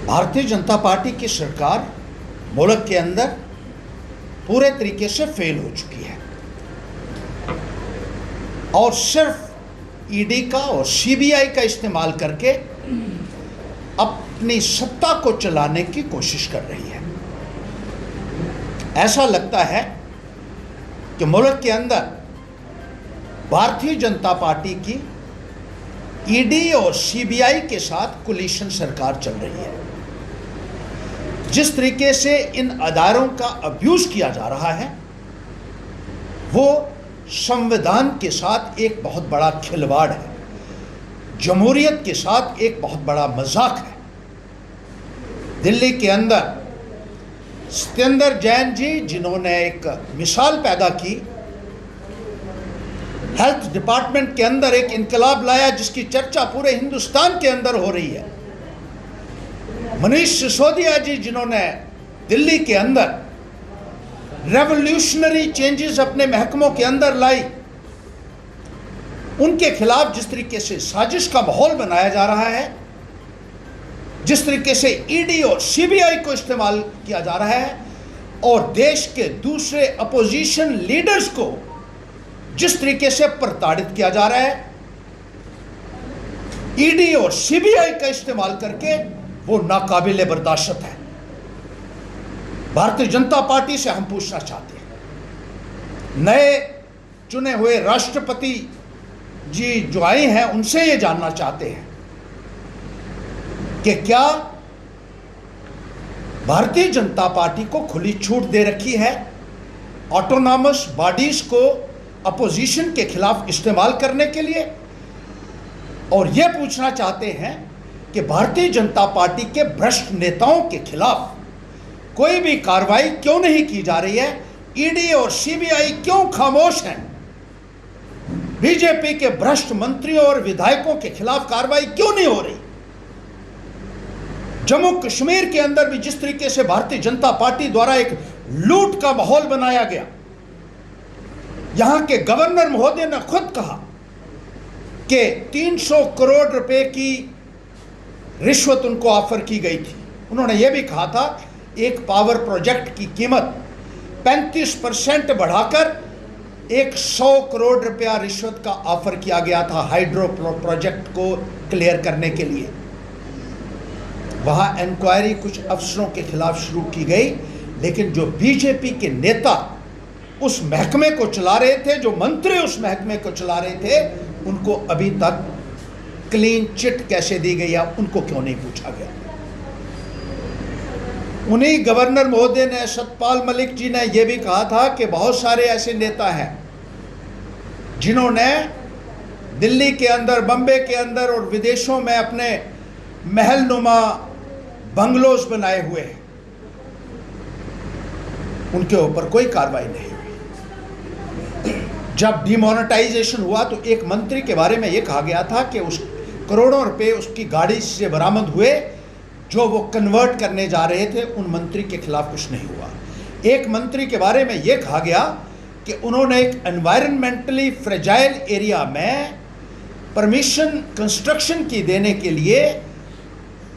Bharatiya Janata party की सरकार मुल्क के अंदर पूरे तरीके से फेल हो चुकी है और सिर्फ ईडी का और सीबीआई का इस्तेमाल करके अपनी सत्ता को चलाने की कोशिश कर रही है। ऐसा लगता है कि मुल्क के अंदर भारतीय जनता पार्टी की ईडी और सीबीआई के साथ कोलिशन सरकार चल रही है। जिस तरीके से इन अदारों का अब्यूज़ किया जा रहा है वो संविधान के साथ एक बहुत बड़ा खिलवाड़ है, जमहूरियत के साथ एक बहुत बड़ा मजाक है। दिल्ली के अंदर सत्येंद्र जैन जी, जिन्होंने एक मिसाल पैदा की, हेल्थ डिपार्टमेंट के अंदर एक इनकलाब लाया जिसकी चर्चा पूरे हिंदुस्तान के अंदर हो रही है। मनीष सिसोदिया जी, जिन्होंने दिल्ली के अंदर रेवोल्यूशनरी चेंजेस अपने महकमों के अंदर लाई, उनके खिलाफ जिस तरीके से साजिश का माहौल बनाया जा रहा है, जिस तरीके से ईडी और सीबीआई को इस्तेमाल किया जा रहा है और देश के दूसरे अपोजिशन लीडर्स को जिस तरीके से प्रताड़ित किया जा रहा है, ईडी और सीबीआई का इस्तेमाल करके, वो नाकाबिले बर्दाश्त है। भारतीय जनता पार्टी से हम पूछना चाहते हैं, नए चुने हुए राष्ट्रपति जी जो आए हैं, उनसे ये जानना चाहते हैं कि क्या भारतीय जनता पार्टी को खुली छूट दे रखी है ऑटोनॉमस बॉडीज को अपोजिशन के खिलाफ इस्तेमाल करने के लिए, और यह पूछना चाहते हैं कि भारतीय जनता पार्टी के भ्रष्ट नेताओं के खिलाफ कोई भी कार्रवाई क्यों नहीं की जा रही है, ईडी और सीबीआई क्यों खामोश हैं, बीजेपी के भ्रष्ट मंत्रियों और विधायकों के खिलाफ कार्रवाई क्यों नहीं हो रही। जम्मू कश्मीर के अंदर भी जिस तरीके से भारतीय जनता पार्टी द्वारा एक लूट का माहौल बनाया गया, यहां के गवर्नर महोदय ने खुद कहा कि 300 करोड़ रुपए की रिश्वत उनको ऑफर की गई थी। उन्होंने यह भी कहा था एक पावर प्रोजेक्ट की कीमत 35% बढ़ाकर 100 करोड़ रुपया रिश्वत का ऑफर किया गया था हाइड्रो प्रोजेक्ट को क्लियर करने के लिए। वहां इंक्वायरी कुछ अफसरों के खिलाफ शुरू की गई, लेकिन जो बीजेपी के नेता उस महकमे को चला रहे थे, जो मंत्री उस महकमे को चला रहे थे, उनको अभी तक क्लीन चिट कैसे दी गई है, उनको क्यों नहीं पूछा गया। उन्हीं गवर्नर महोदय ने, सतपाल मलिक जी ने यह भी कहा था कि बहुत सारे ऐसे नेता हैं जिन्होंने दिल्ली के अंदर, बम्बे के अंदर और विदेशों में अपने महलनुमा बंगलोज बनाए हुए हैं, उनके ऊपर कोई कार्रवाई नहीं हुई। जब डिमोनेटाइजेशन हुआ तो एक मंत्री के बारे में यह कहा गया था कि उस करोड़ों रुपए उसकी गाड़ी से बरामद हुए जो वो कन्वर्ट करने जा रहे थे, उन मंत्री के खिलाफ कुछ नहीं हुआ। एक मंत्री के बारे में यह कहा गया कि उन्होंने एक एनवायरमेंटली फ्रेजाइल एरिया में परमिशन कंस्ट्रक्शन की देने के लिए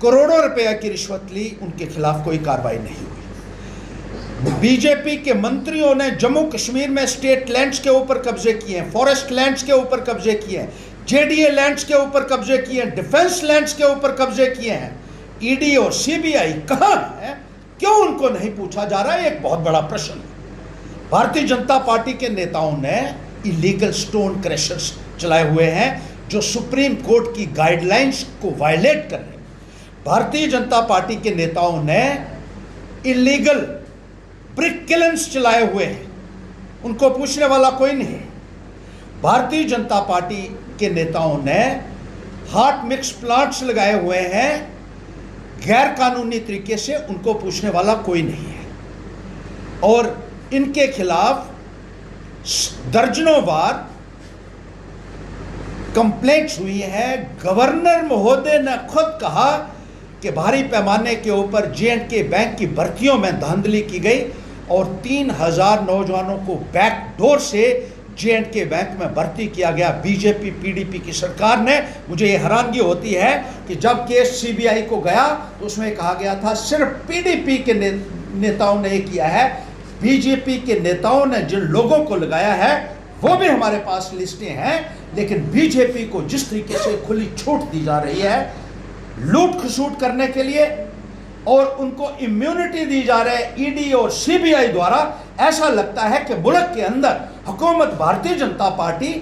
करोड़ों रुपया की रिश्वत ली, उनके खिलाफ कोई कार्रवाई नहीं हुई। बीजेपी के मंत्रियों ने जम्मू कश्मीर में स्टेट लैंड्स के ऊपर कब्जे किए हैं, फॉरेस्ट लैंड्स के ऊपर कब्जे किए हैं, जेडीए लैंड्स के ऊपर कब्जे किए हैं, डिफेंस लैंड्स के ऊपर कब्जे किए हैं। ईडी और सीबीआई कहां है, क्यों उनको नहीं पूछा जा रहा है, एक बहुत बड़ा प्रश्न है। भारतीय जनता पार्टी के नेताओं ने इलीगल स्टोन क्रशर्स चलाए हुए हैं जो सुप्रीम कोर्ट की गाइडलाइंस को वायलेट कर रहे हैं। भारतीय जनता पार्टी के नेताओं ने इलीगल ब्रिक किलन्स चलाए हुए हैं, उनको पूछने वाला कोई नहीं। भारतीय जनता पार्टी के नेताओं ने हार्ट मिक्स प्लांट्स लगाए हुए हैं गैर कानूनी तरीके से, उनको पूछने वाला कोई नहीं है। और इनके खिलाफ दर्जनों बार कंप्लेंट्स हुई है। गवर्नर महोदय ने खुद कहा कि भारी पैमाने के ऊपर J&K बैंक की भर्तियों में धांधली की गई और 3000 नौजवानों को बैकडोर से J&K बैंक में भर्ती किया गया बीजेपी पीडीपी की सरकार ने। मुझे ये हैरानगी होती है कि जब केस सीबीआई को गया तो उसमें कहा गया था सिर्फ पीडीपी के नेताओं ने ये किया है। बीजेपी के नेताओं ने जिन लोगों को लगाया है वो भी हमारे पास लिस्टें हैं, लेकिन बीजेपी को जिस तरीके से खुली छूट दी जा रही है लूट खसूट करने के लिए और उनको इम्यूनिटी दी जा रही है ईडी और सीबीआई द्वारा, ऐसा लगता है कि मुल्क के अंदर हुकूमत भारतीय जनता पार्टी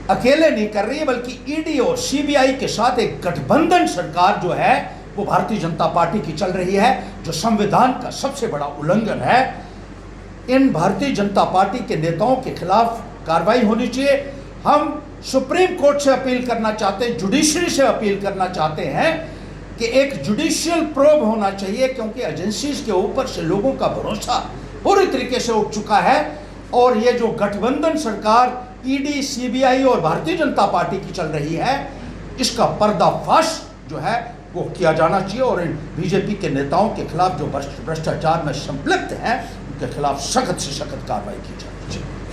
अकेले नहीं कर रही है, बल्कि ईडी और सीबीआई के साथ एक गठबंधन सरकार जो है वो भारतीय जनता पार्टी की चल रही है, जो संविधान का सबसे बड़ा उल्लंघन है। इन भारतीय जनता पार्टी के नेताओं के खिलाफ कार्रवाई होनी चाहिए। हम सुप्रीम कोर्ट से अपील करना चाहते हैं, जुडिशरी से अपील करना चाहते हैं कि एक जुडिशियल प्रोब होना चाहिए, क्योंकि एजेंसीज के ऊपर से लोगों का भरोसा पूरी तरीके से उठ चुका है। और ये जो गठबंधन सरकार ईडी सीबीआई और भारतीय जनता पार्टी की चल रही है, इसका पर्दाफाश जो है वो किया जाना चाहिए और इन बीजेपी के नेताओं के खिलाफ जो भ्रष्टाचार में संलिप्त हैं उनके खिलाफ सख्त से सख्त कार्रवाई की जानी चाहिए।